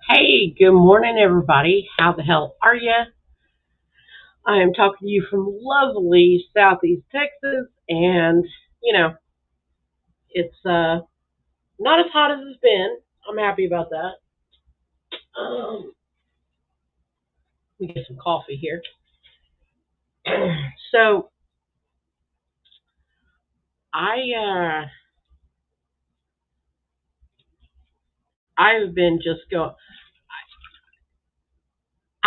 Hey, good morning, everybody. How the hell are you? I am talking to you from lovely Southeast Texas, and you know it's not as hot as it's been. I'm happy about that. Let me get some coffee here. So I I've been just go.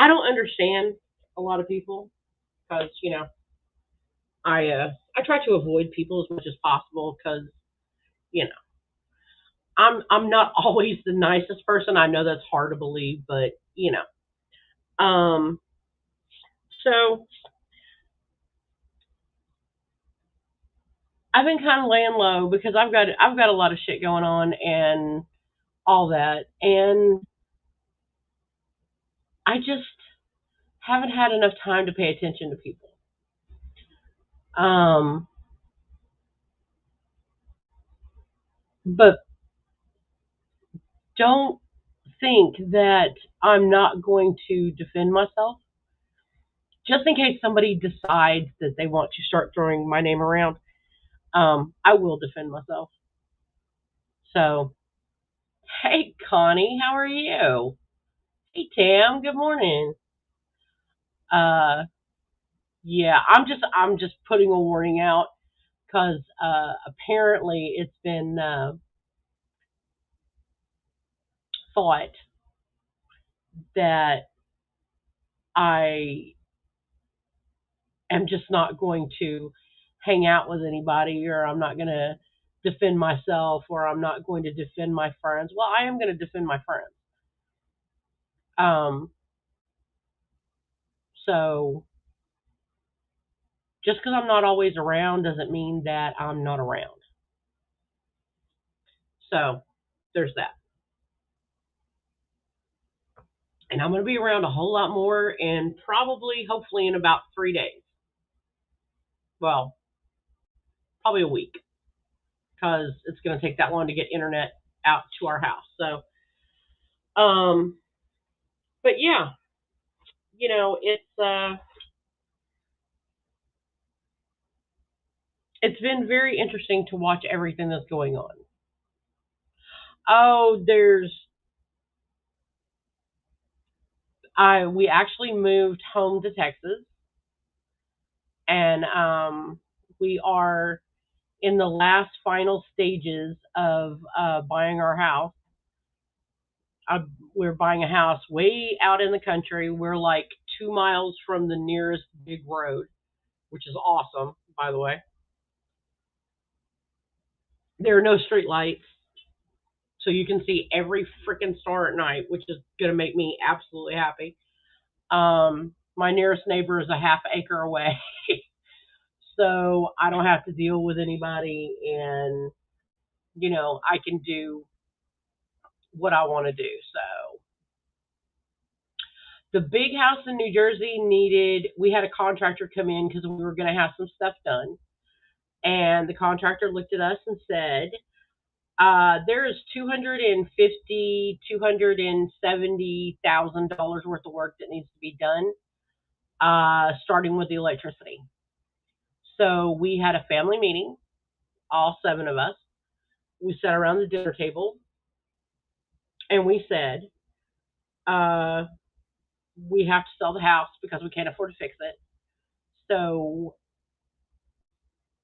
I don't understand a lot of people because I try to avoid people as much as possible because you know I'm not always the nicest person. I know that's hard to believe, but um so I've been kind of laying low because I've got a lot of shit going on and all that, and I just haven't had enough time to pay attention to people. Um, but don't think that I'm not going to defend myself just in case somebody decides that they want to start throwing my name around. I will defend myself. So, hey Connie, how are you? Hey Tam, good morning. Uh, yeah, I'm just putting a warning out because apparently it's been thought that I am just not going to hang out with anybody, or I'm not going to defend myself, or I'm not going to defend my friends. Well, I am going to defend my friends. Um, so just because I'm not always around doesn't mean that I'm not around. So there's that. And I'm going to be around a whole lot more, and probably, hopefully, in about 3 days. Well, probably a week, because it's going to take that long to get internet out to our house. Um, but yeah, it's been very interesting to watch everything that's going on. Oh, there's I we actually moved home to Texas, and we are in the last final stages of buying our house. Uh, we're buying a house way out in the country. We're like 2 miles from the nearest big road, which is awesome, by the way. There are no street lights, so you can see every freaking star at night, which is going to make me absolutely happy. My nearest neighbor is a half acre away, so I don't have to deal with anybody, and I can do what I want to do. So the big house in New Jersey we had a contractor come in because we were going to have some stuff done, and the contractor looked at us and said, there is $270,000 worth of work that needs to be done, starting with the electricity. So we had a family meeting, all seven of us. We sat around the dinner table and we said, uh, we have to sell the house because we can't afford to fix it. So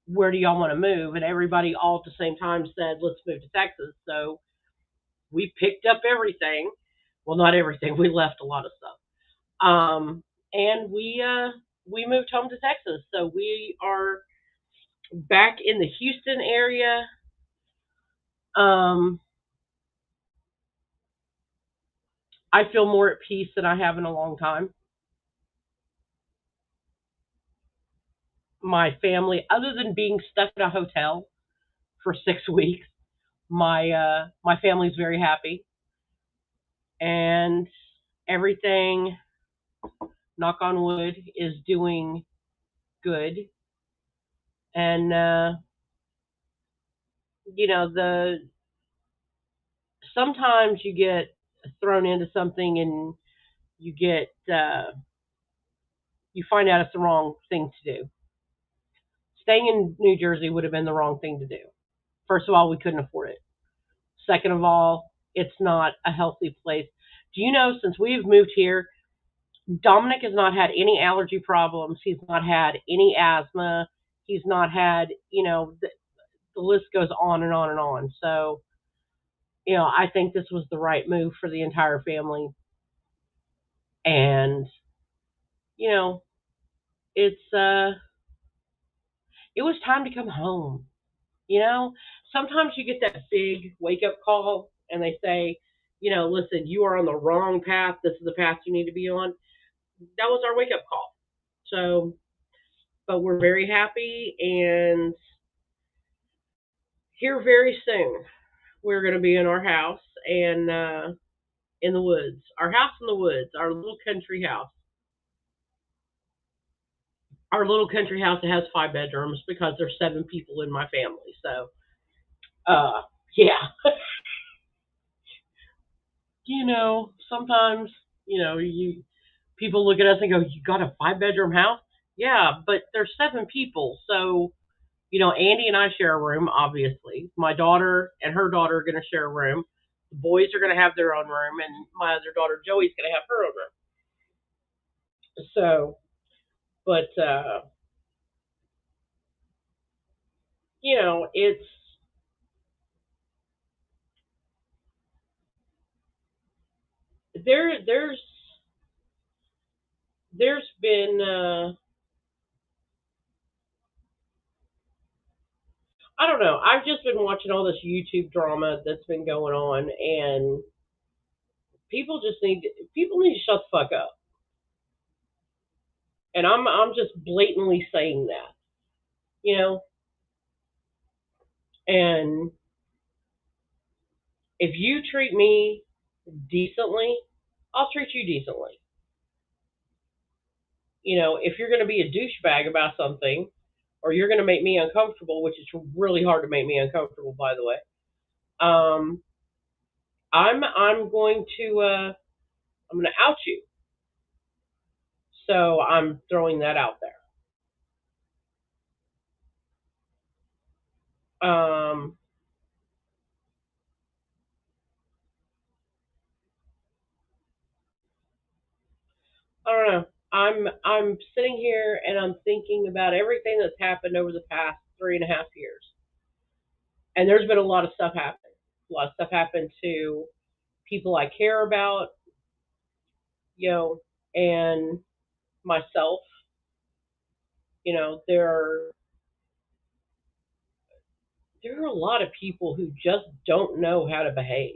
where do y'all want to move? And everybody all at the same time said, let's move to Texas. So we picked up everything. Well, not everything. We left a lot of stuff. And we moved home to Texas. So we are back in the Houston area. Um, I feel more at peace than I have in a long time. My family, other than being stuck in a hotel for 6 weeks, my family's very happy, and everything, knock on wood, is doing good. And the sometimes you get thrown into something and you get you find out it's the wrong thing to do. Staying in New Jersey would have been the wrong thing to do. First of all, we couldn't afford it. Second of all, it's not a healthy place. Do you know since we've moved here, Dominic has not had any allergy problems. He's not had any asthma. He's not had, the list goes on and on and on. So, I think this was the right move for the entire family. And, you know, it's it was time to come home. You know, sometimes you get that big wake up call and they say, listen, you are on the wrong path. This is the path you need to be on. That was our wake up call. So, but we're very happy and here very soon we're going to be in our house and in the woods. Our house in the woods, our little country house. Our little country house that has 5 bedrooms because there's 7 people in my family. So, uh, yeah, sometimes, you people look at us and go, "You got a 5 bedroom house?" Yeah, but there's 7 people, so Andy and I share a room. Obviously, my daughter and her daughter are going to share a room. The boys are going to have their own room, and my other daughter Joey's going to have her own room. So, but it's there's been I don't know. I've just been watching all this YouTube drama that's been going on, and people need to shut the fuck up. And I'm just blatantly saying that, you know. And if you treat me decently, I'll treat you decently. If you're going to be a douchebag about something, or you're going to make me uncomfortable, which is really hard to make me uncomfortable, by the way. I'm going to I'm going to out you. So I'm throwing that out there. Um, I don't know. I'm sitting here and I'm thinking about everything that's happened over the past 3.5 years, and there's been a lot of stuff happen. A lot of stuff happened to people I care about, you know, and myself. There are a lot of people who just don't know how to behave.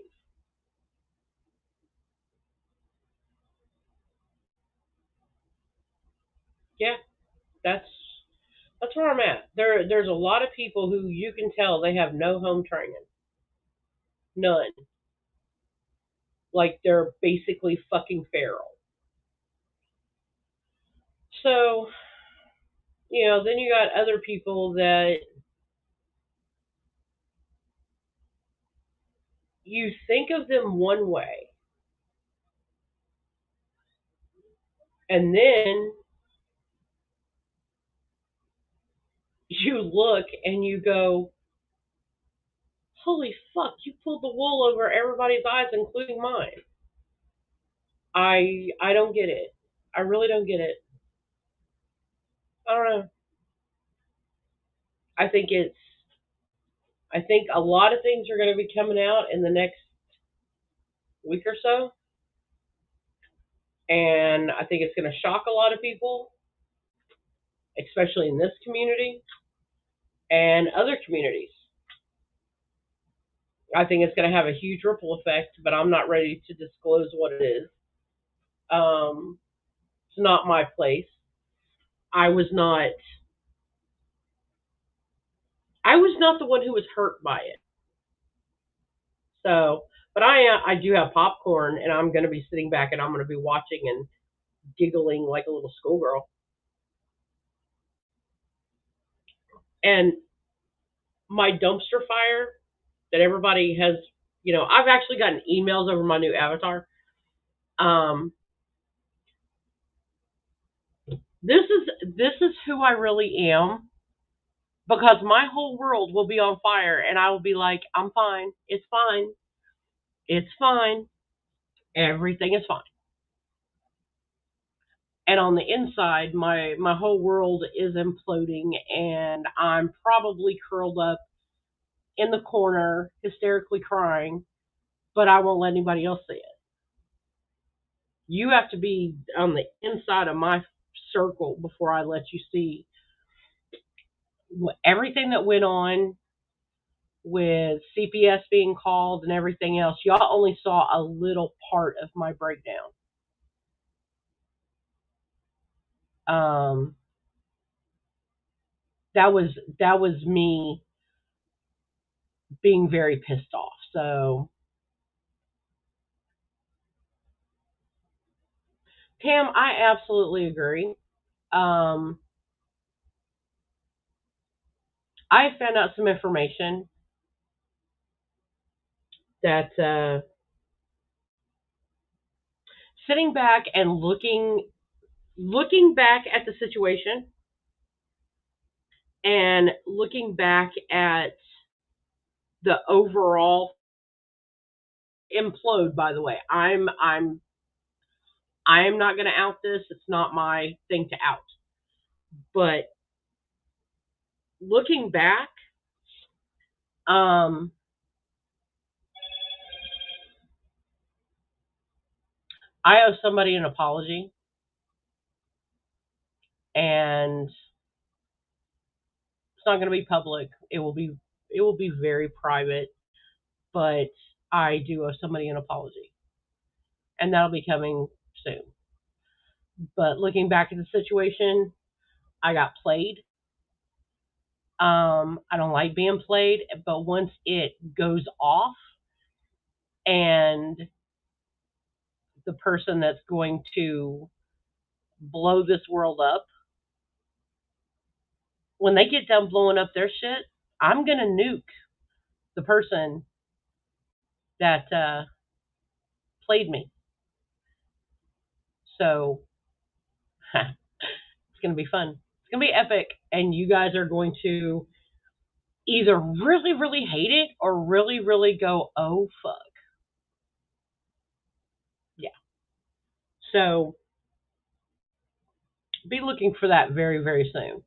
Yeah, that's that's where I'm at. There's a lot of people who you can tell they have no home training, none. Like they're basically fucking feral. So then you got other people that you think of them one way, and then you look and you go, "Holy fuck! You pulled the wool over everybody's eyes, including mine." I don't get it. I really don't get it. I don't know. I think it's I think a lot of things are going to be coming out in the next week or so, and I think it's going to shock a lot of people, especially in this community and other communities. I think it's going to have a huge ripple effect, but I'm not ready to disclose what it is. It's not my place. I was not. I was not the one who was hurt by it. So, but I do have popcorn, and I'm going to be sitting back, and I'm going to be watching and giggling like a little schoolgirl. And my dumpster fire that everybody has I've actually gotten emails over my new avatar. Um, this is who I really am because my whole world will be on fire, and I will be like, I'm fine. It's fine. It's fine. Everything is fine. And on the inside, my whole world is imploding, and I'm probably curled up in the corner, hysterically crying, but I won't let anybody else see it. You have to be on the inside of my circle before I let you see everything that went on with CPS being called and everything else. Y'all only saw a little part of my breakdown. Um, that was me being very pissed off. So, Pam, I absolutely agree. Um, I found out some information that sitting back and looking back at the situation and looking back at the overall implode. By the way, I am not going to out this. It's not my thing to out. But looking back, um, I owe somebody an apology, and it's not going to be public. It will be very private, but I do owe somebody an apology, and that'll be coming soon. But looking back at the situation, I got played. I don't like being played, but once it goes off and the person that's going to blow this world up, when they get done blowing up their shit, I'm gonna nuke the person that played me. So it's gonna be fun. It's gonna be epic, and you guys are going to either really, really hate it or really, really go, oh fuck, yeah. So be looking for that very, very soon.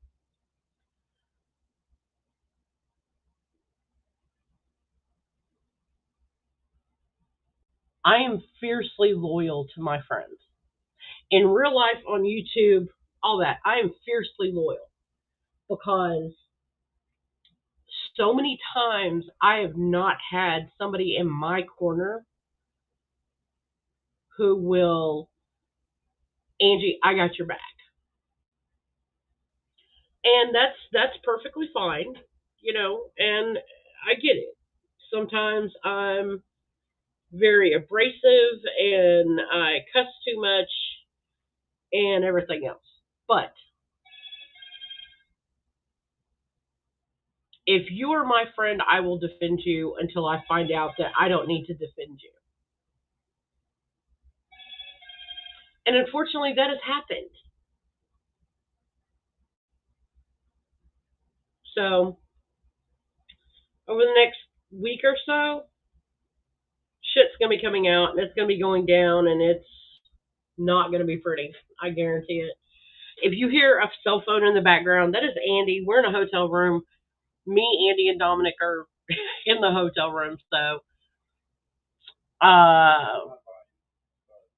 I am fiercely loyal to my friends. In real life, on YouTube, all that, I am fiercely loyal because so many times I have not had somebody in my corner who will, Angie, I got your back. And that's perfectly fine, and I get it. Sometimes I'm very abrasive and I cuss too much and everything else. But if you are my friend, I will defend you until I find out that I don't need to defend you. And unfortunately, that has happened. So, over the next week or so, shit's going to be coming out and it's going to be going down and it's not going to be pretty. I guarantee it. If you hear a cell phone in the background, that is Andy. We're in a hotel room. Me, Andy, and Dominic are in the hotel room. So,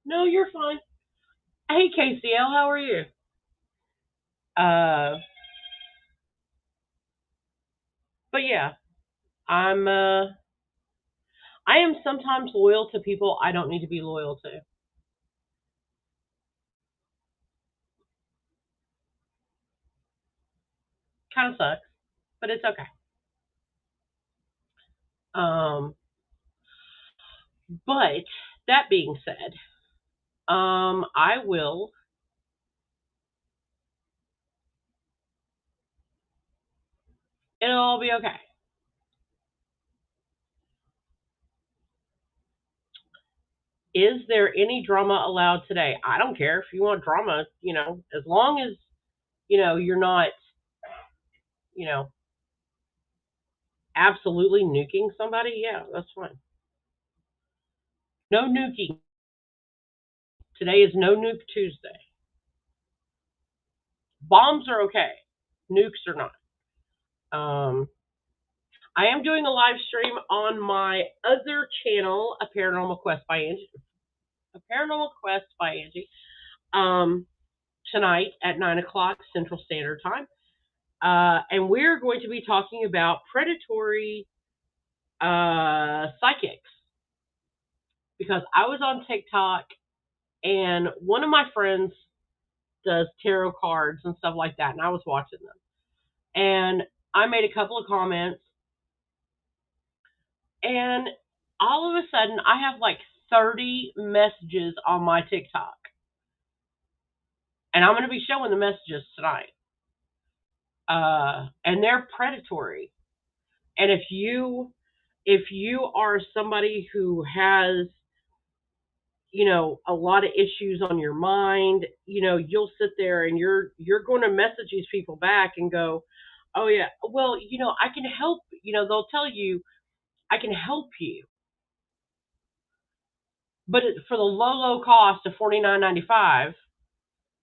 no, you're fine. Hey, KCL, how are you? Uh, but yeah, I'm. I am sometimes loyal to people I don't need to be loyal to. Kind of sucks, but it's okay. Um, but that being said, I will. It'll all be okay. Is there any drama allowed today? I don't care if you want drama, as long as, you're not, you know, absolutely nuking somebody. Yeah, that's fine. No nuking. Today is no nuke Tuesday. Bombs are okay. Nukes are not. I am doing a live stream on my other channel, A Paranormal Quest by Angie. A Paranormal Quest by Angie. Tonight at 9 o'clock Central Standard Time. And we're going to be talking about predatory psychics. Because I was on TikTok and one of my friends does tarot cards and stuff like that, and I was watching them. And I made a couple of comments, and all of a sudden I have like 30 messages on my TikTok. And I'm going to be showing the messages tonight. And they're predatory. And if you are somebody who has, a lot of issues on your mind, you'll sit there and you're going to message these people back and go, oh yeah, well, I can help. They'll tell you, I can help you, but for the low cost of $49.95,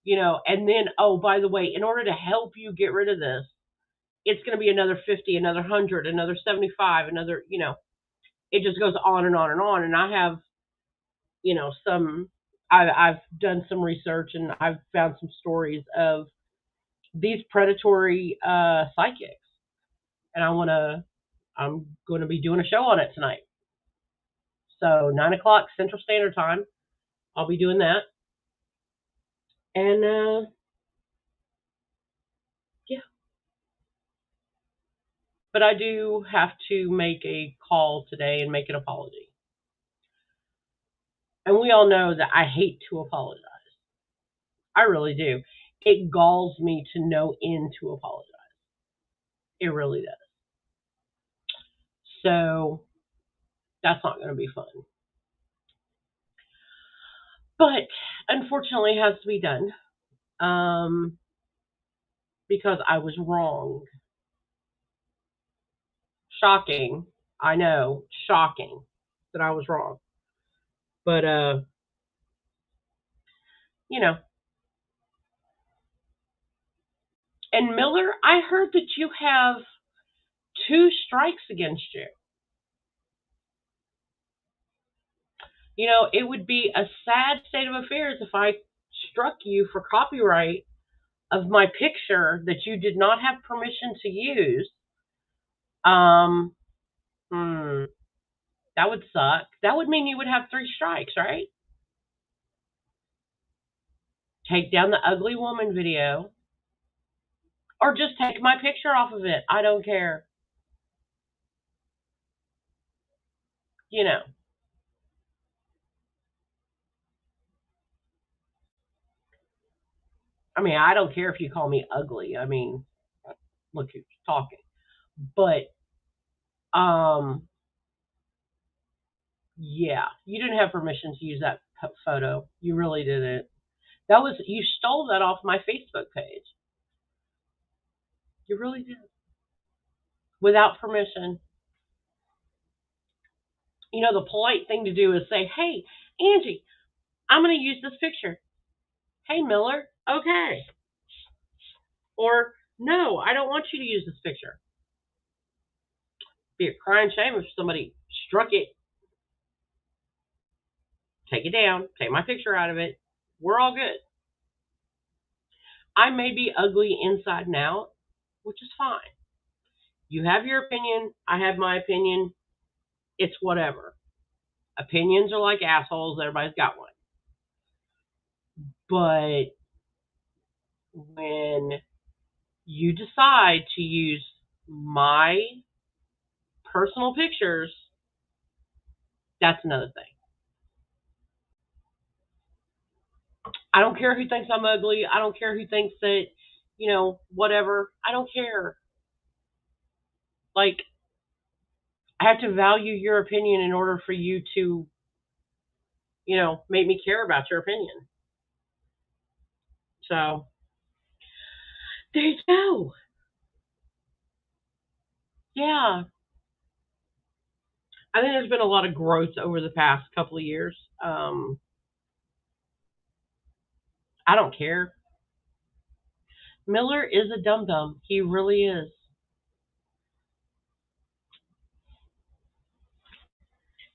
and then, oh, by the way, in order to help you get rid of this, it's going to be another 50, another 100, another 75, another, it just goes on and on and on. And I have, I've done some research and I've found some stories of these predatory psychics, and I'm going to be doing a show on it tonight. So 9 o'clock Central Standard Time, I'll be doing that, and yeah. But I do have to make a call today and make an apology, and we all know that I hate to apologize. I really do. It galls me to no end to apologize. It really does. So that's not going to be fun. But unfortunately, it has to be done because I was wrong. Shocking. I know. Shocking that I was wrong. But, And Miller, I heard that you have 2 strikes against you. It would be a sad state of affairs if I struck you for copyright of my picture that you did not have permission to use. That would suck. That would mean you would have 3 strikes, right? Take down the ugly woman video, or just take my picture off of it. I don't care. I mean, I don't care if you call me ugly. I mean, look who's talking. But, yeah, you didn't have permission to use that photo. You really didn't. You stole that off my Facebook page. You really did. Without permission. The polite thing to do is say, hey, Angie, I'm going to use this picture. Hey, Miller, okay. Or, no, I don't want you to use this picture. Be a crying shame if somebody struck it. Take it down. Take my picture out of it. We're all good. I may be ugly inside and out, which is fine. You have your opinion. I have my opinion. It's whatever. Opinions are like assholes. Everybody's got one. But when you decide to use my personal pictures, that's another thing. I don't care who thinks I'm ugly. I don't care who thinks that, whatever. I don't care. Like, I have to value your opinion in order for you to, make me care about your opinion. So there you go. Yeah, I think there's been a lot of growth over the past couple of years. I don't care. Miller is a dum dum. He really is.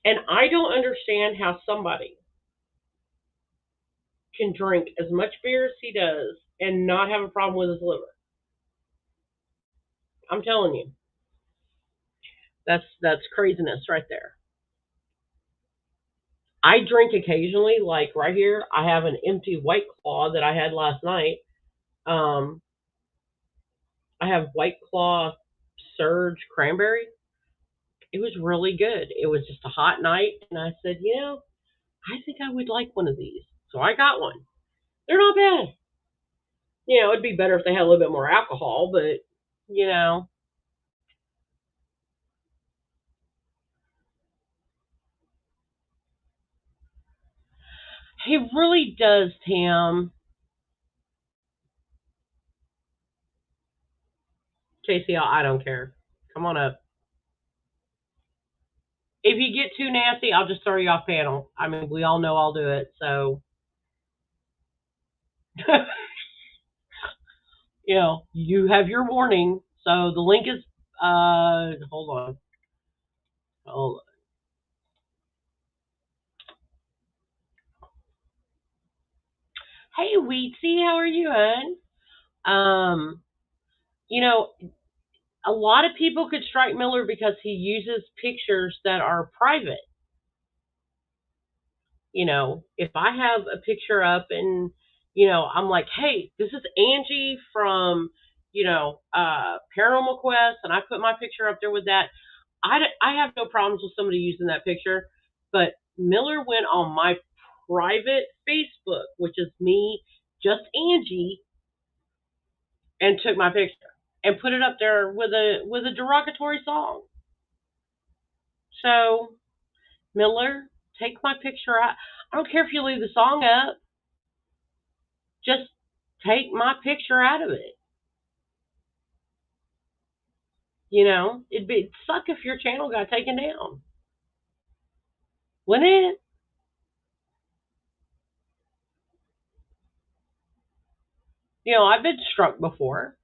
And I don't understand how somebody can drink as much beer as he does and not have a problem with his liver. I'm telling you, that's craziness right there. I drink occasionally, like right here. I have an empty White Claw that I had last night. Um, I have White Claw Surge Cranberry. It was really good. It was just a hot night, and I said, I think I would like one of these. So I got one. They're not bad. It'd be better if they had a little bit more alcohol, but you know, he really does, Tam. Casey, I don't care. Come on up. If you get too nasty, I'll just throw you off panel. I mean, we all know I'll do it. So, you have your warning. So the link is. Hold on. Hold on. Hey, Wheatsy, how are you, hon? Um, you know, a lot of people could strike Miller because he uses pictures that are private. If I have a picture up and, I'm like, hey, this is Angie from, Paranormal Quest, and I put my picture up there with that. I have no problems with somebody using that picture, but Miller went on my private Facebook, which is me, just Angie, and took my picture and put it up there with a derogatory song. So Miller, take my picture out. I don't care if you leave the song up. Just take my picture out of it. It'd suck if your channel got taken down, wouldn't it? I've been struck before.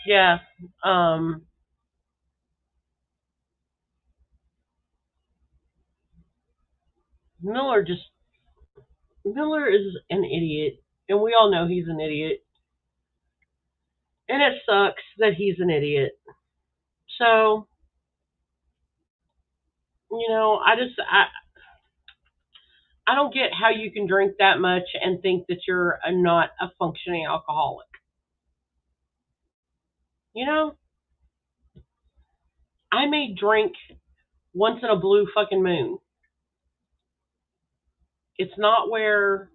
Yeah. Um, Miller just Miller is an idiot, and we all know he's an idiot, and it sucks that he's an idiot. So I don't get how you can drink that much and think that you're not a functioning alcoholic. You know, I may drink once in a blue fucking moon. It's not where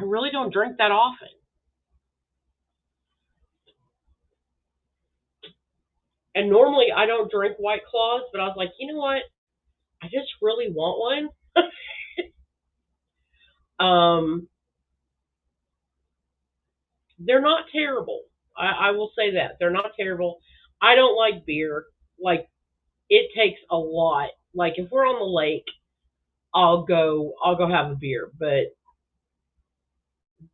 I really don't drink that often. And normally I don't drink White Claws, but I was like, you know what? I just really want one. They're not terrible. I will say that. They're not terrible. I don't like beer. Like, it takes a lot. Like, if we're on the lake, I'll go have a beer. But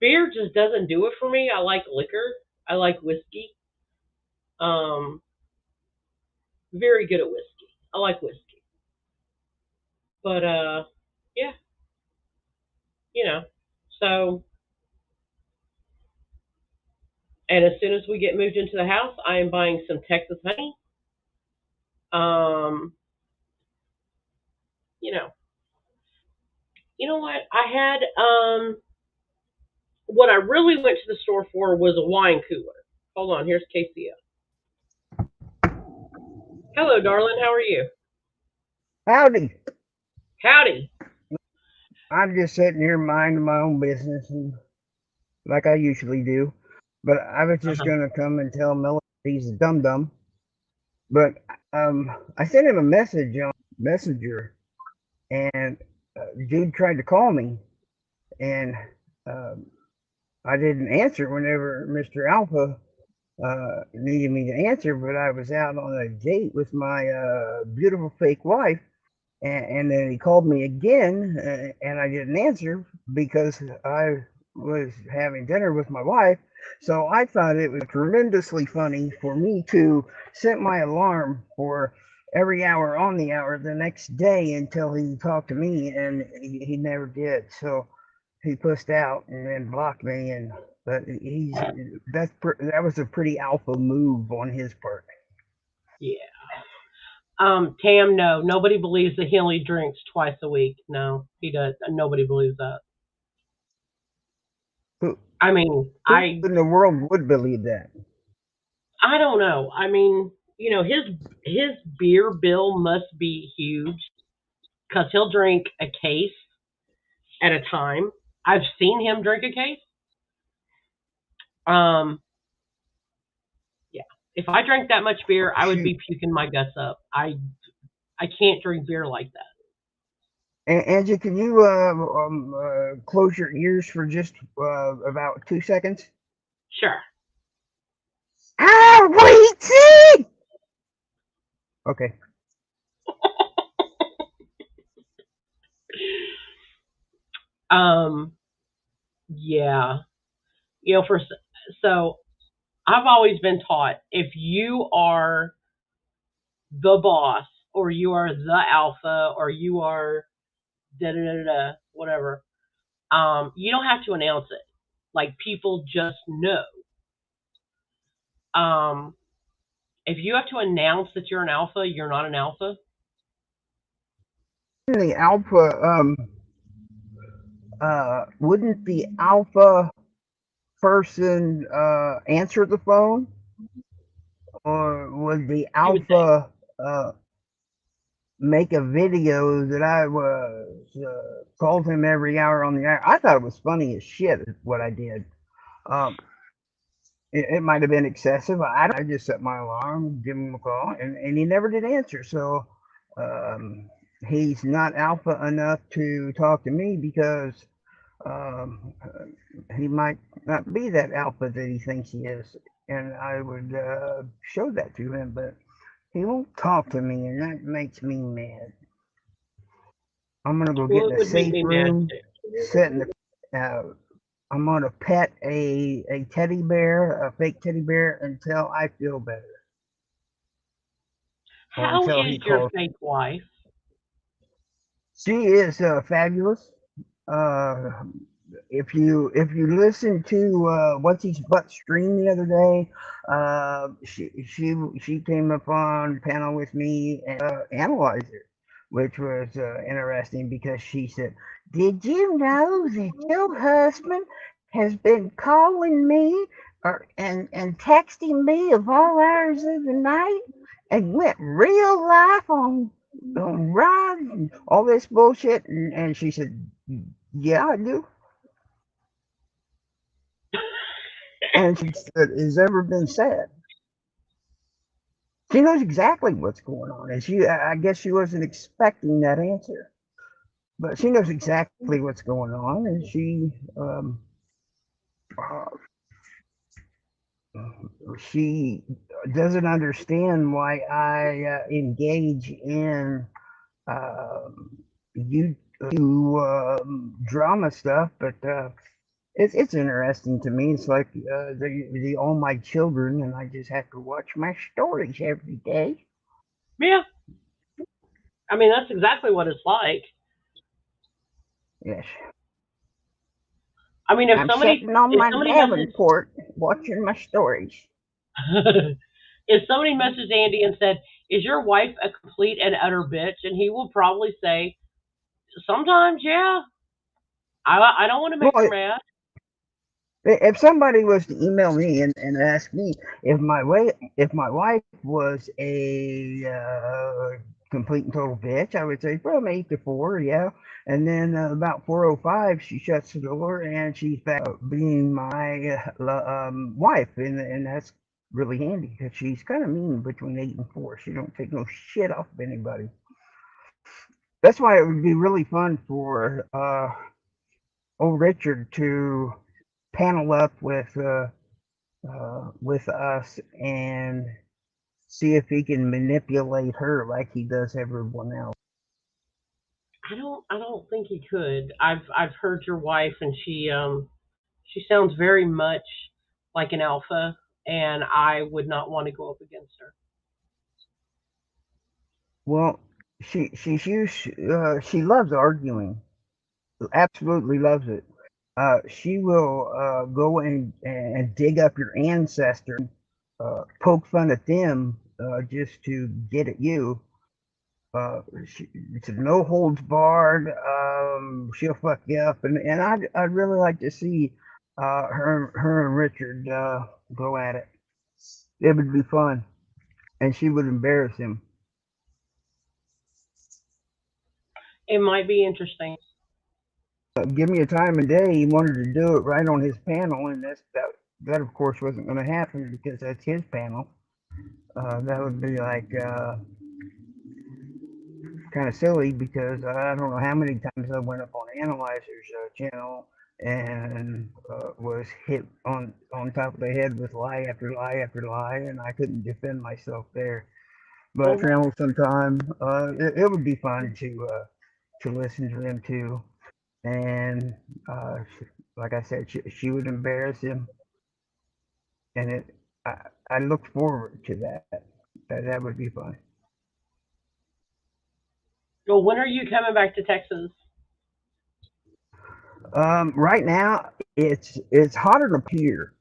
beer just doesn't do it for me. I like liquor. I like whiskey. Um, very good at whiskey. I like whiskey. But yeah, you know. So, and as soon as we get moved into the house, I am buying some Texas honey. Um, you know, you know what? I had what I really went to the store for was a wine cooler. Hold on, here's Casey. Hello, darling. How are you? Howdy. Howdy. I'm just sitting here minding my own business, and like I usually do. But I was just Uh-huh. gonna come and tell Miller he's a dum dum. But I sent him a message on Messenger, and dude tried to call me, and um, I didn't answer whenever Mr. Alpha needed me to answer. But I was out on a date with my beautiful fake wife, and then he called me again, and I didn't answer because I was having dinner with my wife. So I thought it was tremendously funny for me to set my alarm for every hour on the hour the next day until he talked to me, and he never did. So he pushed out and then blocked me, and but that was a pretty alpha move on his part. Yeah. Tam, no, nobody believes that he only drinks twice a week. No, he does. Nobody believes that. Who I mean, who I in the world would believe that? I don't know. I mean, his beer bill must be huge because he'll drink a case at a time. I've seen him drink a case. Um, yeah. If I drank that much beer, I would Shoot. be puking my guts up. I can't drink beer like that. Angie, can you close your ears for just about 2 seconds? Sure. Ah, wait! Okay. Um, yeah. For so I've always been taught if you are the boss or you are the alpha or you are da da da da whatever, you don't have to announce it. Like people just know. Um, if you have to announce that you're an alpha, you're not an alpha. The alpha, wouldn't the alpha person answer the phone, or would the You would think. alpha uh, make a video that I was called him every hour on the hour? I thought it was funny as shit. Is what I did. Um, it might have been excessive. I don't. I just set my alarm, give him a call, and he never did answer. So um, he's not alpha enough to talk to me because um, he might not be that alpha that he thinks he is. And I would show that to him, but he won't talk to me, and that makes me mad. I'm gonna go get Well, in it a would make safe me mad room, too. sit in the I'm gonna pet a teddy bear, a fake teddy bear, until I feel better, or How until he is your calls. fake wife? She is fabulous. Uh, if you listen to what's his butt stream the other day, she came up on panel with me and analyzed it, which was interesting because she said, "Did you know that your husband has been calling me and texting me of all hours of the night and went real life on Rod and all this bullshit?" And she said, "Yeah, I do." And she said, "Has ever been said." She knows exactly what's going on, and I guess she wasn't expecting that answer, but she knows exactly what's going on, and uh, she doesn't understand why I engage in uh, you drama stuff, but it's interesting to me. It's like the all my children, and I just have to watch my stories every day. Yeah, I mean that's exactly what it's like. Yes, I mean I'm sitting on if my somebody messaged Davenport watching my stories. if somebody messaged Andy and said, "Is your wife a complete and utter bitch?" and he will probably say, "Sometimes, yeah. I don't want to make her Well, mad." if somebody was to email me and ask me if my wife was a complete and total bitch. I would say from 8 to 4, yeah. And then about 4:05, she shuts the door and she's back being my wife, and that's really handy because she's kind of mean between 8 and 4. She don't take no shit off of anybody. That's why it would be really fun for old Richard to panel up with us and see if he can manipulate her like he does everyone else. I don't think he could. I've heard your wife, and she sounds very much like an alpha, and I would not want to go up against her. Well, she loves arguing. Absolutely loves it. She will go and dig up your ancestors, poke fun at them just to get at you. It's no holds barred. She'll fuck you up, and I'd really like to see her and Richard go at it. It would be fun, and she would embarrass him. It might be interesting. Give me a time of day. He wanted to do it right on his panel, and that of course wasn't going to happen because that's his panel. That would be like kind of silly because I don't know how many times I went up on Analyzer's channel and was hit on top of the head with lie after lie after lie, and I couldn't defend myself there. But Mhm. channel sometime, it would be fun to listen to them too. And like I said, she would embarrass him, and I, I look forward to that. That would be fun. Well, when are you coming back to Texas? Right now, it's hotter than here.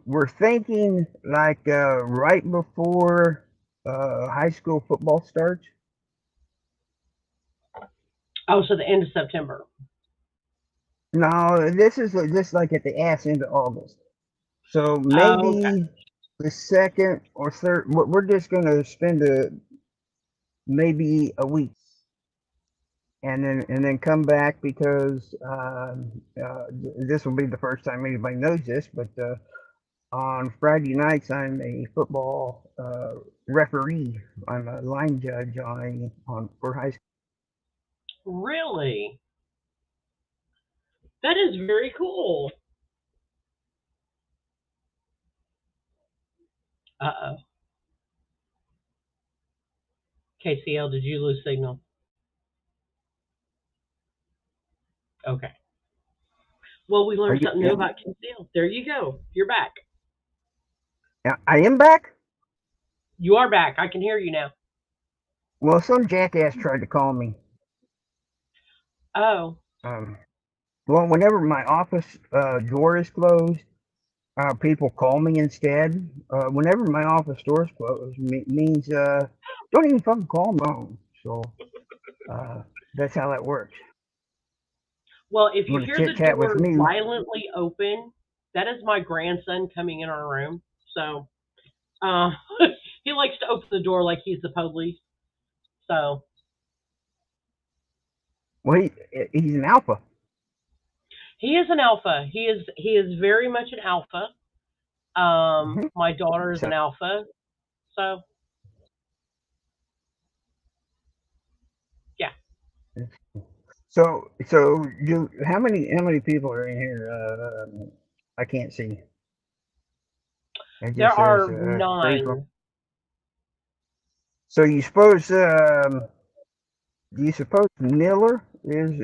We're thinking like right before high school football starts. Oh, so the end of September. No, this is just like at the ass end of August. So Oh, okay. maybe the second or third. We're just gonna spend maybe a week and then come back because this will be the first time anybody knows this, but on Friday nights I'm a football referee. I'm a line judge on for high school. Really? That is very cool. Uh oh. KCL, did you lose signal? Okay. Well, we Are learned you? something new about KCL. There you go. You're back. I am back. You are back. I can hear you now. Well, some jackass tried to call me. Oh. Um, well, whenever my office door is closed, people call me instead. Whenever my office door is closed, means don't even fucking call me. So uh, that's how that works. Well, if You you want to hear chit the chat with door me? violently open, that is my grandson coming in our room. So uh, he likes to open the door like he's the police. So Well, he's an alpha. he is an alpha. He is very much an alpha. Mhm. My daughter is So, an alpha. So yeah, so you how many people are in here? I can't see. It there just says are free from. 9. So you suppose Miller is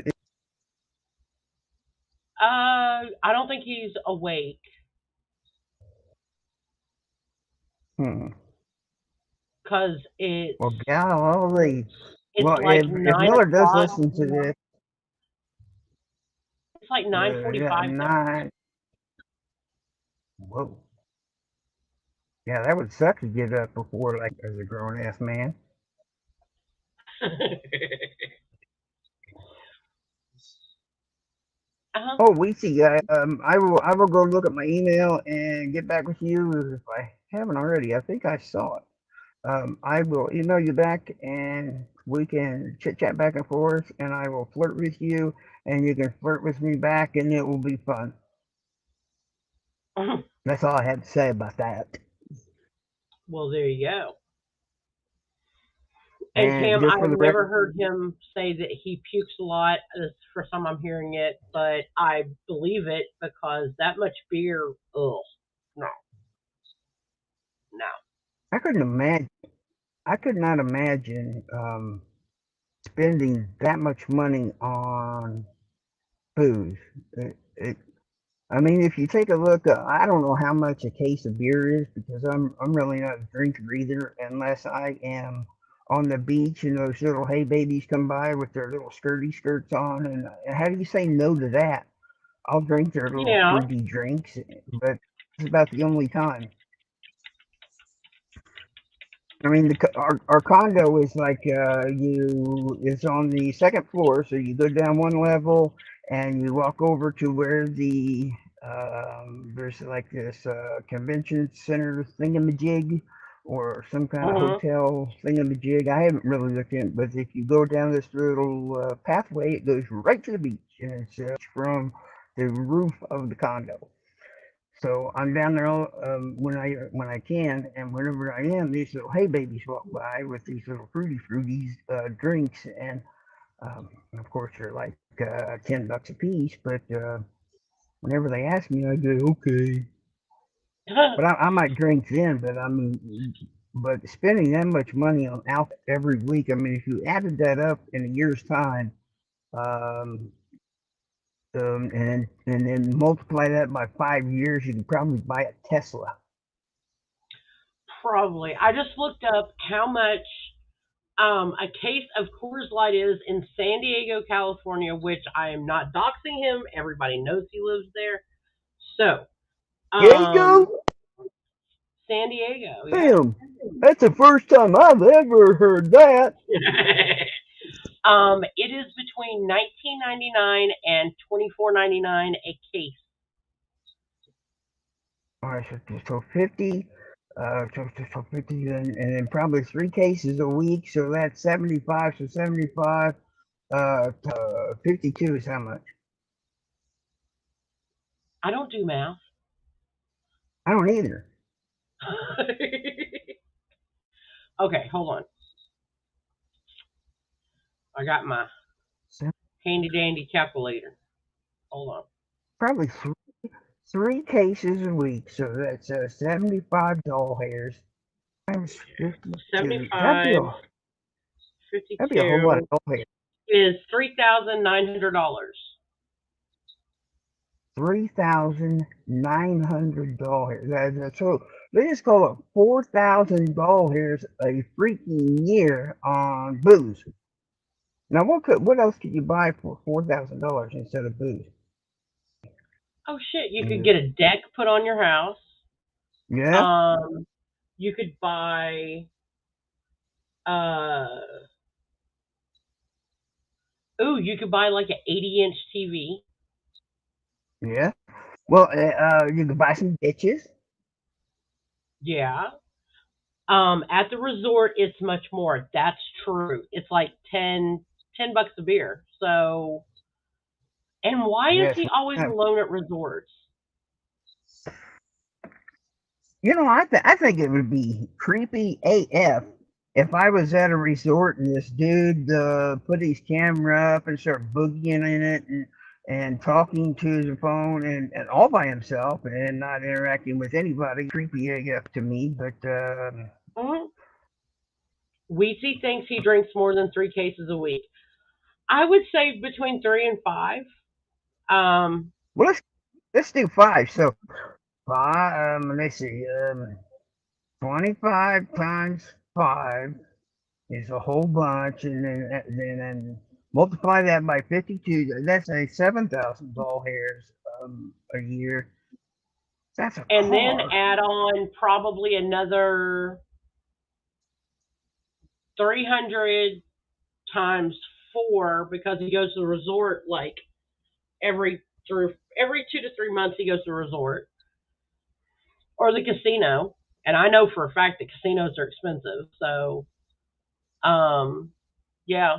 I don't think he's awake hmm. because it's Well, golly. it's Well, like if nine Miller does o'clock. listen to this, It's like nine yeah, forty-five there. nine. Whoa. Yeah, that would suck to get up before, like, as a grown ass man. Uh-huh. Oh, we see. I will go look at my email and get back with you if I haven't already. I think I saw it. I will email you back and we can chit chat back and forth, and I will flirt with you, and you can flirt with me back, and it will be fun. That's all I have to say about that. Well, there you go. And And Cam, just for I've the never record, heard him say that he pukes a lot. It's the first time I'm hearing it, but I believe it because that much beer, ugh, no, no. I couldn't imagine. I could not imagine spending that much money on booze. I mean, if you take a look, I don't know how much a case of beer is because I'm really not a drinker either, unless I am on the beach and those little hey babies come by with their little skirty skirts on. And how do you say no to that? I'll drink their little Yeah. fruity drinks, but it's about the only time. I mean, our condo is like it's on the second floor, so you go down one level and you walk over to where there's like this convention center thingamajig or some kind of Uh-huh. hotel thingamajig. I haven't really looked in, but if you go down this little pathway, it goes right to the beach, and it's from the roof of the condo. So I'm down there when I can, and whenever I am, these little hey babies walk by with these little fruities drinks, and of course they're like $10 a piece. But whenever they ask me, I go okay. But I might drink then. But spending that much money on alcohol every week, I mean, if you added that up in a year's time, um, and then multiply that by 5 years, you could probably buy a Tesla. Probably. I just looked up how much a case of Coors Light is in San Diego, California, which I am not doxing him. Everybody knows he lives there. So, um, Diego? San Diego, yeah. Damn, that's the first time I've ever heard that. It is between 19.99 and 24.99 a case. All right, so 50, so 50, and then probably 3 cases a week, so that's 75. So 75, 52 is how much? I don't do math. I don't either. Okay, hold on. I got my So handy dandy calculator. Hold on. probably three cases a week, so that's 75 doll hairs times 52. Seventy-five, That'd be a whole lot of 52 doll hairs. is $3,900. $3,900. So they just call it $4,000 a freaking year on booze. Now, what else could you buy for $4,000 instead of booze? Oh shit! You could Yeah. get a deck put on your house. Yeah. Um, you could buy. Uh, you could buy like an 80-inch TV. Yeah. Well, you could buy some ditches. Yeah. At the resort, it's much more. That's true. It's like $10 a beer. So, and why is Yes. he always alone at resorts? I think it would be creepy AF if I was at a resort and this dude put his camera up and started boogieing in it and talking to the phone and all by himself and not interacting with anybody. Creepy AF to me, but Mhm. Weezy thinks he drinks more than 3 cases a week. I would say between 3 and 5. Um, well, let's do five. So five. Let's see. 25 times five is a whole bunch, and then multiply that by 52. That's a 7,000 doll hairs a year. That's a and then car. add on probably another 300 times 4 because he goes to the resort like every 2 to 3 months he goes to the resort or the casino. And I know for a fact that casinos are expensive. So, um, yeah.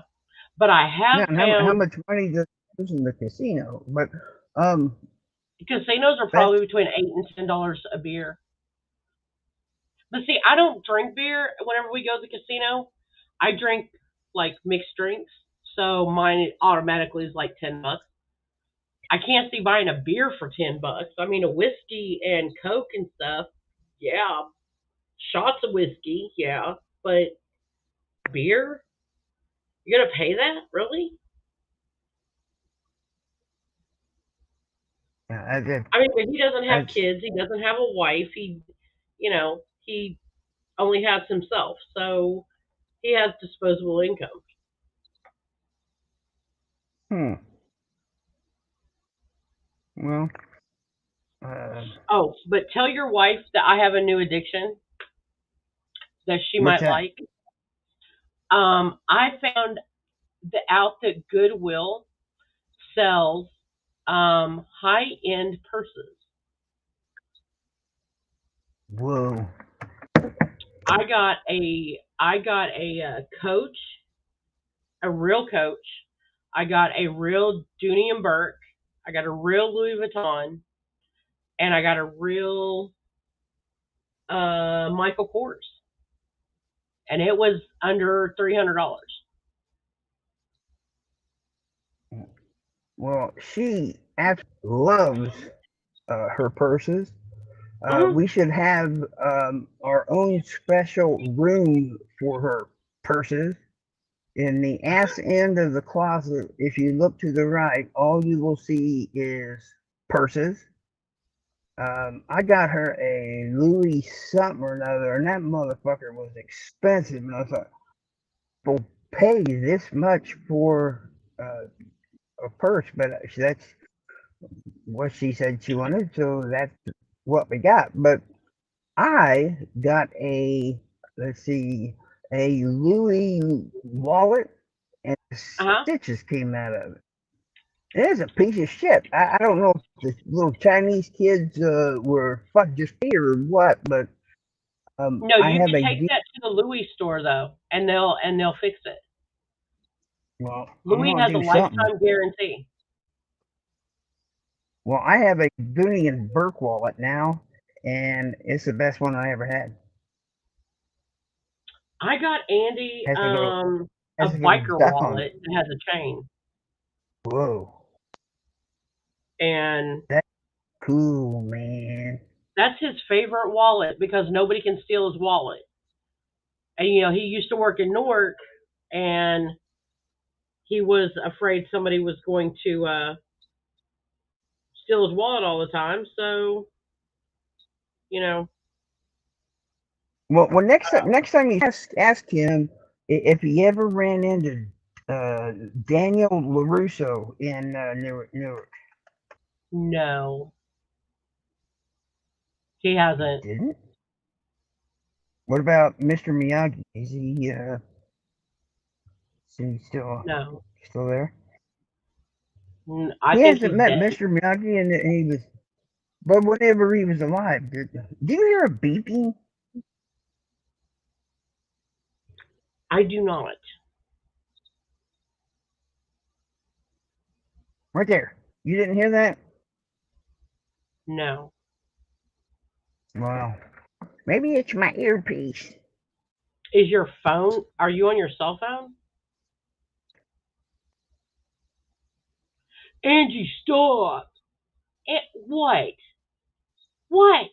But I Yeah, have and how found much money does it lose in the casino? But um, casinos are that's probably between $8 and $10 a beer. But see, I don't drink beer whenever we go to the casino. I drink like mixed drinks, so mine automatically is like $10. I can't see buying a beer for $10. I mean, a whiskey and Coke and stuff, yeah. Shots of whiskey, yeah. But beer, you're gonna pay that, really? yeah, that, I mean, but he doesn't have that's kids. He doesn't have a wife. He only has himself, so he has disposable income. hmm. Well, uh, Oh, but tell your wife that I have a new addiction that she what's might that? like. I found out that Goodwill sells high end purses. Whoa. I got a Coach, a real Coach. I got a real Dooney and Burke. I got a real Louis Vuitton, and I got a real Michael Kors, and it was under $300. Well, she absolutely loves her purses. Mm-hmm. We should have our own special room for her purses. In the ass end of the closet, if you look to the right, all you will see is purses. I got her a Louis something or another, and that motherfucker was expensive. And I thought, "Well, pay this much for a purse," but that's what she said she wanted, so that's what we got. But I got let's see, a Louis wallet, and Uh huh. stitches came out of it. It is a piece of shit. I don't know if the little Chinese kids were fuck just here or what, but No, I you have can a take that to the Louis store though, and they'll fix it. well, I'm Louis gonna has a do something. lifetime guarantee. Well, I have a Dooney and Burke wallet now, and it's the best one I ever had. I got Andy Has a little a has a little biker duck on it. wallet that has a chain, Whoa, and that's cool, man. that's his favorite wallet because nobody can steal his wallet. And he used to work in Newark, and he was afraid somebody was going to steal his wallet all the time. So you know, Well, next time you ask him if he ever ran into uh, Daniel Larusso in Newark. no, he hasn't. Didn't? What about Mr. Miyagi? Is he No, still there? I He think hasn't he's met dead. Mr. Miyagi, and he was, but whenever he was alive, do you hear a beeping I do not. right there? You didn't hear that? No. Well, maybe it's my earpiece. Is your phone? Are you on your cell phone? Angie, stop. What? What?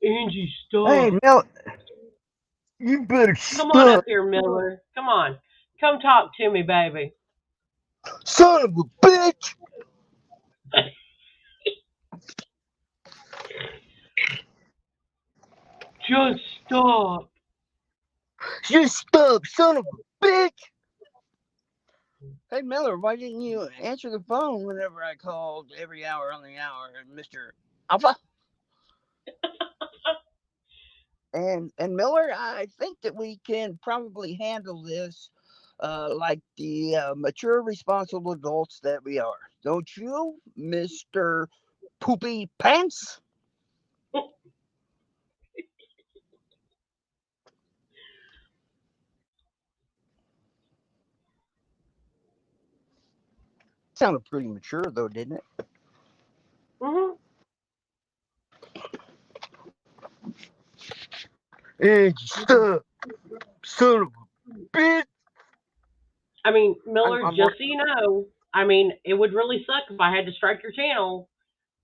Angie, Hey, stop. Mel, you better Come on up stop, here, Miller. Come on. Come talk to me, baby. son of a bitch! Just stop. Just stop, son of a bitch! Hey, Miller, why didn't you answer the phone whenever I called every hour on the hour, Mister Alpha? And Miller, I think that we can probably handle this like the mature, responsible adults that we are. Don't you, Mister Poopy Pants? sounded pretty mature, though, didn't it? Hmm. And son of a bitch. I mean, Miller, I'm just so you know, I mean, it would really suck if I had to strike your channel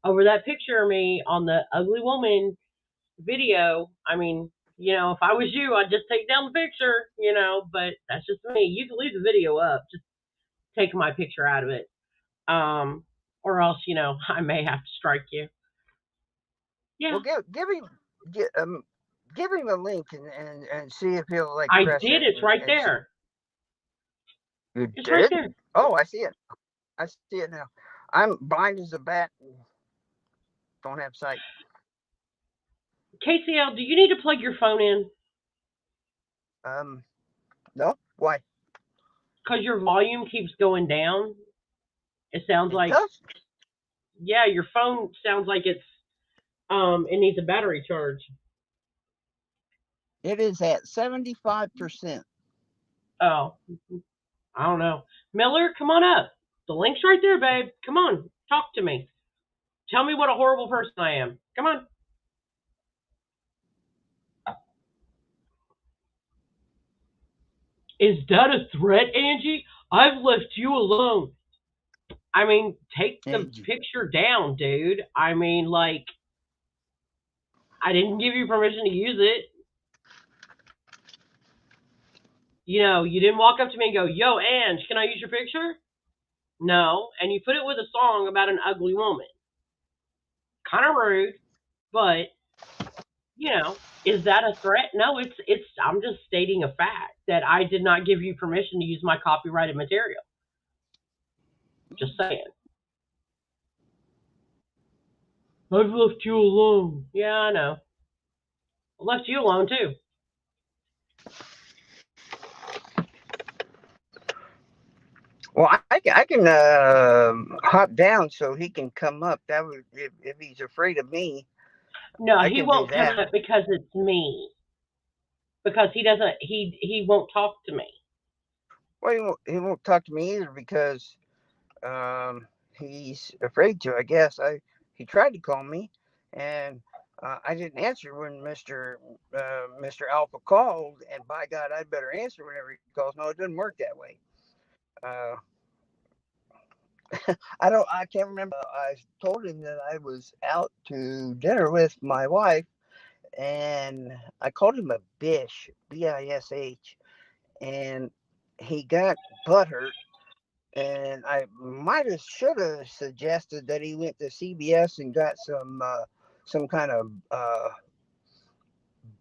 over that picture of me on the ugly woman video. I mean, if I was you, I'd just take down the picture, but that's just me. You can leave the video up, just take my picture out of it. Um, or else, I may have to strike you. Yeah, well, give him a link and see if he'll like I press did. it It's right and see. there. You It's right did? there. Oh, I see it. I see it now. I'm blind as a bat. Don't have sight. KCL, do you need to plug your phone in? Um, no. Why? Because your volume keeps going down. It sounds It like, does. yeah, your phone sounds like it needs a battery charge. It is at 75%. Oh, I don't know. Miller, come on up. The link's right there, babe. Come on, talk to me. Tell me what a horrible person I am. Come on. Is that a threat, Angie? I've left you alone. I mean, take the Angie. picture down, dude. I mean, like, I didn't give you permission to use it. You didn't walk up to me and go, "Yo, Ange, can I use your picture?" No. And you put it with a song about an ugly woman. Kind of rude, but, is that a threat? No, I'm just stating a fact that I did not give you permission to use my copyrighted material. Just saying. I've left you alone. Yeah, I know. I left you alone too. Well, I can hop down so he can come up. That would if he's afraid of me, No, I he can do won't come that. up because it's me. Because he doesn't. He won't talk to me. Well, he won't talk to me either because he's afraid to. I guess he tried to call me, and I didn't answer when Mister Alpha called. And by God, I'd better answer whenever he calls. No, it doesn't work that way. Uh, I don't. I can't remember. I told him that I was out to dinner with my wife, and I called him a bish, bish, and he got butthurt. And I might have should have suggested that he went to CBS and got some kind of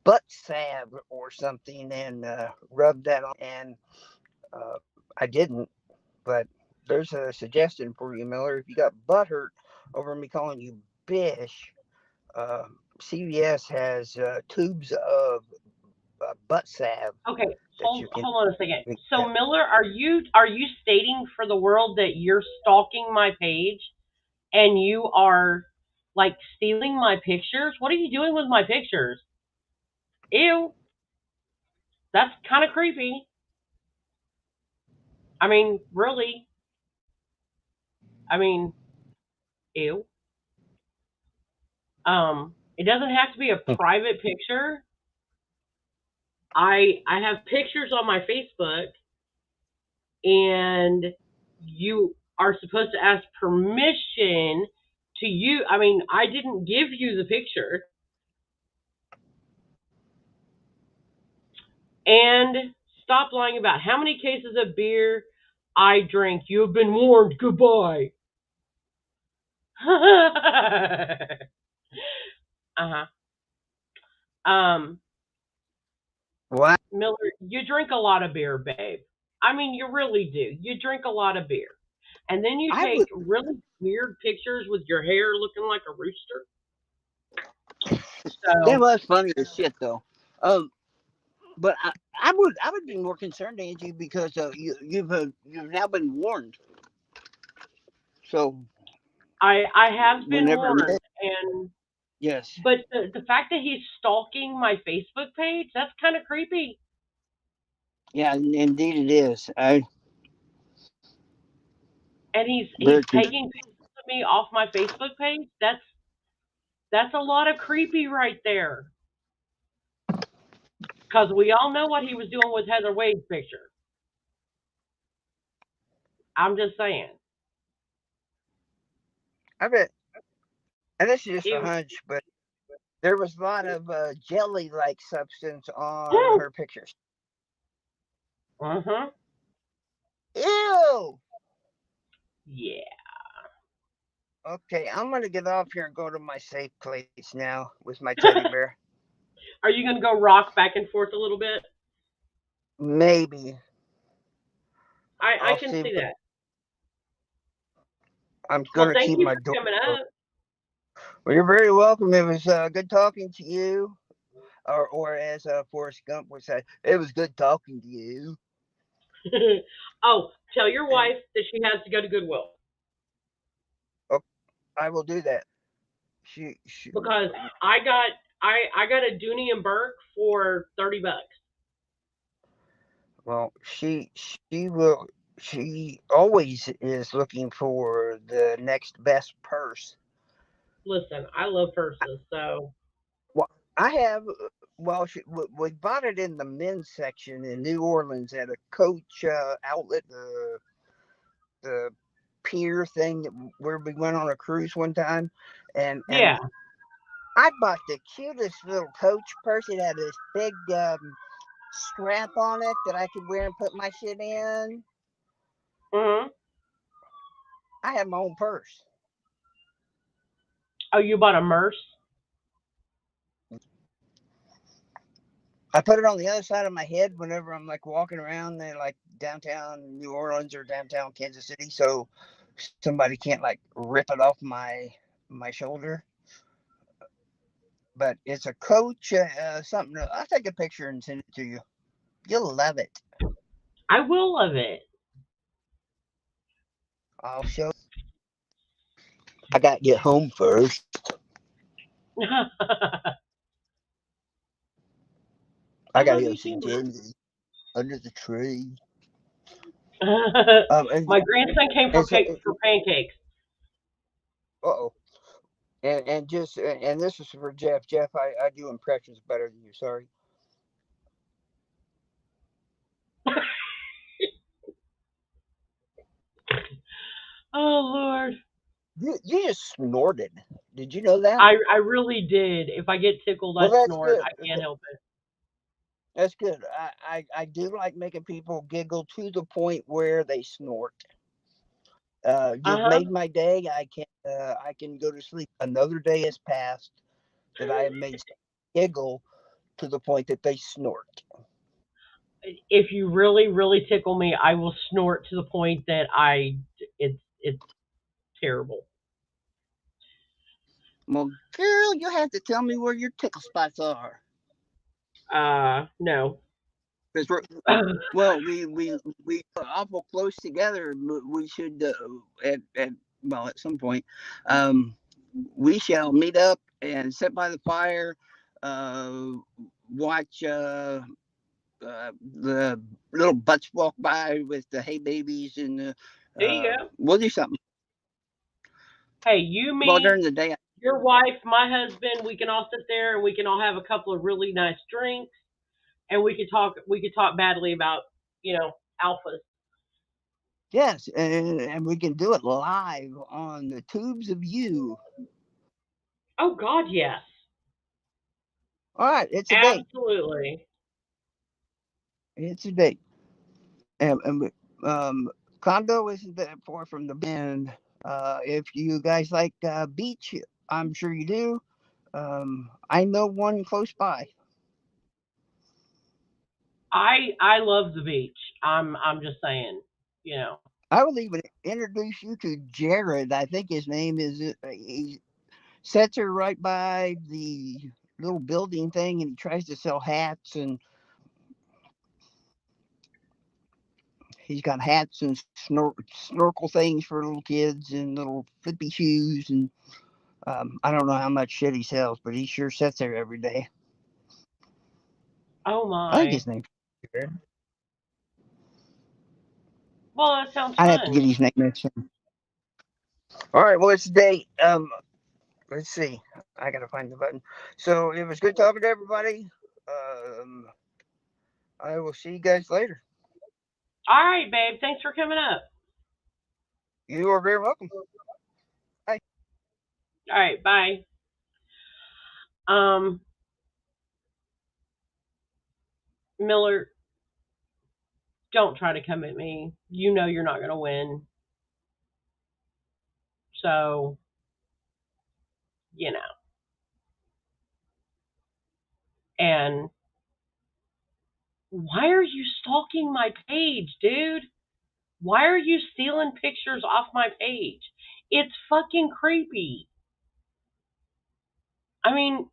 butt salve or something and rubbed that on. And I didn't, but there's a suggestion for you, Miller. If you got butthurt over me calling you bish, uh, CVS has tubes of butt salve Okay, that hold you can. hold on a second. So Miller, are you stating for the world that you're stalking my page and you are like stealing my pictures? What are you doing with my pictures? Ew, that's kind of creepy. I mean, really. I mean, ew. It doesn't have to be a private picture. I have pictures on my Facebook, and you are supposed to ask permission to you. I mean, I didn't give you the picture. And stop lying about how many cases of beer I drank. You have been warned. Goodbye. Uh-huh. Um, What? Miller, you drink a lot of beer, babe. I mean, you really do. You drink a lot of beer. And then you I take would. really weird pictures with your hair looking like a rooster. So That was funny as shit, though. Um, but I would be more concerned, Angie, because you've now been warned. So I have been whenever warned, and yes, but the fact that he's stalking my Facebook page, that's kind of creepy. yeah, indeed it is. I and he's Very taking pictures of me off my Facebook page. That's a lot of creepy right there. Because we all know what he was doing with Heather Wade's picture. I'm just saying. I bet, and this is just a It, hunch, but there was a lot of jelly-like substance on her pictures. uh-huh. Ew. Yeah. Okay, I'm gonna get off here and go to my safe place now with my teddy bear. Are you going to go rock back and forth a little bit? Maybe I I'll can see. see that. I'm Well, gonna thank keep you my door for coming closed. up. Well, you're very welcome. It was good talking to you, or as Forrest Gump would say, it was good talking to you. Oh, tell your And wife that she has to go to Goodwill oh, I will do that. She. because I got I got a Dooney and Burke for $30. Well, she will. She always is looking for the next best purse. Listen, I love purses, so Well, I have. Well, we bought it in the men's section in New Orleans at a Coach outlet, the pier thing where we went on a cruise one time, and yeah. I bought the cutest little Coach purse. It had this big strap on it that I could wear and put my shit in. Hmm. I have my own purse. Oh, you bought a Merce? I put it on the other side of my head whenever I'm like walking around there, like downtown New Orleans or downtown Kansas City, so somebody can't like rip it off my shoulder. But it's a Coach something. I'll take a picture and send it to you. You'll love it. I will love it. I'll show. I got to get home first. I I got to love go you see too. Jenny under the tree. My grandson came And so, for pancakes. oh, and just and this is for Jeff. Jeff, I do impressions better than you. Sorry. Oh Lord, You just snorted. Did you know that? I really did. If I get tickled, Well, I that's snort. good. I can't help it. That's good. I do like making people giggle to the point where they snort. Uh You've huh. made my day. I can go to sleep. Another day has passed that I have made giggle to the point that they snort. If you really really tickle me, I will snort to the point that it's terrible. Well, girl, you have to tell me where your tickle spots are. No. Because well, we are awful close together. We should at well at some point, um, we shall meet up and sit by the fire, uh, watch the little butts walk by with the hay babies and There you go. we'll do something. Hey, you, Well, me, during the day, your wife, my husband, we can all sit there and we can all have a couple of really nice drinks and we could talk badly about, alphas. yes, and we can do it live on the tubes of you. Oh God, yes. All right, it's a date. Absolutely. It's a date. And condo isn't that far from the bend. If you guys like beach, I'm sure you do. I know one close by. I love the beach. I'm just saying, you know. I will even introduce you to Jared. I think his name is. He sets her right by the little building thing, and he tries to sell hats, and he's got hats and snorkel things for little kids and little flippy shoes, and I don't know how much shit he sells, but he sure sits there every day. Oh I think my. his name's Jared. Well, that sounds I have to get fun. his name next time. All right. Well, it's date. Let's see. I gotta find the button. So it was good talking to everybody. Um, I will see you guys later. All right, babe. Thanks for coming up. You are very welcome. Bye. All right, bye. Um, Miller, don't try to come at me. You know you're not gonna win. So, you know. And why are you stalking my page, dude? Why are you stealing pictures off my page? It's fucking creepy. I mean,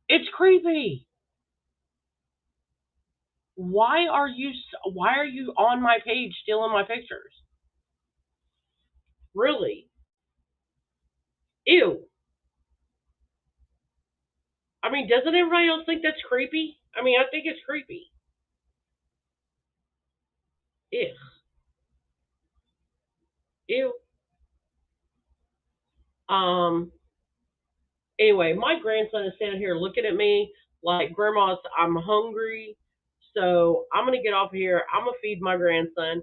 it's creepy. Why are you on my page stealing my pictures? Really? Ew. I mean, doesn't everybody else think that's creepy? I mean, I think it's creepy. Ew. Ew. Um. Anyway, my grandson is standing here looking at me like, Grandma, I'm hungry, so I'm gonna get off of here. I'm gonna feed my grandson,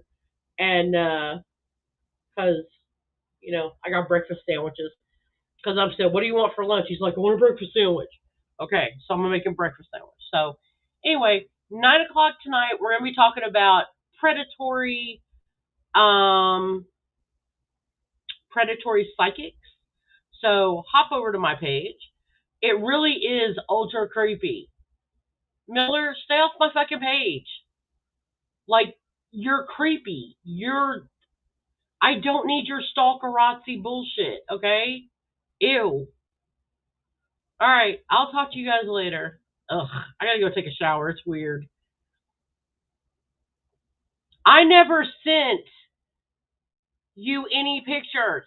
and cause I got breakfast sandwiches. Cause I'm saying, what do you want for lunch? He's like, I want a breakfast sandwich. Okay, so I'm gonna make him breakfast sandwich. So anyway, 9 o'clock tonight, we're gonna be talking about predatory, um, predatory psychics. So hop over to my page. It really is ultra creepy. Miller, stay off my fucking page. Like, you're creepy. I don't need your stalkerazzi bullshit, okay? Ew. Alright, I'll talk to you guys later. Ugh, I gotta go take a shower. It's weird. I never sent you any pictures.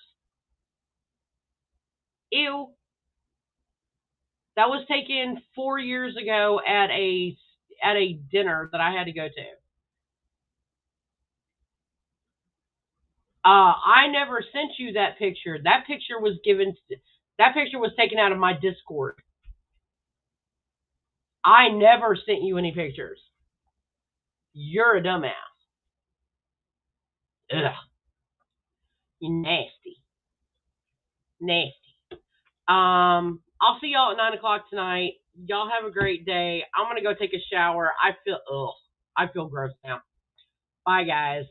Ew. That was taken 4 years ago at a dinner that I had to go to. I never sent you that picture. That picture was taken out of my Discord. I never sent you any pictures. You're a dumbass. Ugh, you nasty. Nasty. I'll see y'all at 9 o'clock tonight. Y'all have a great day. I'm gonna go take a shower. I feel gross now. Bye guys.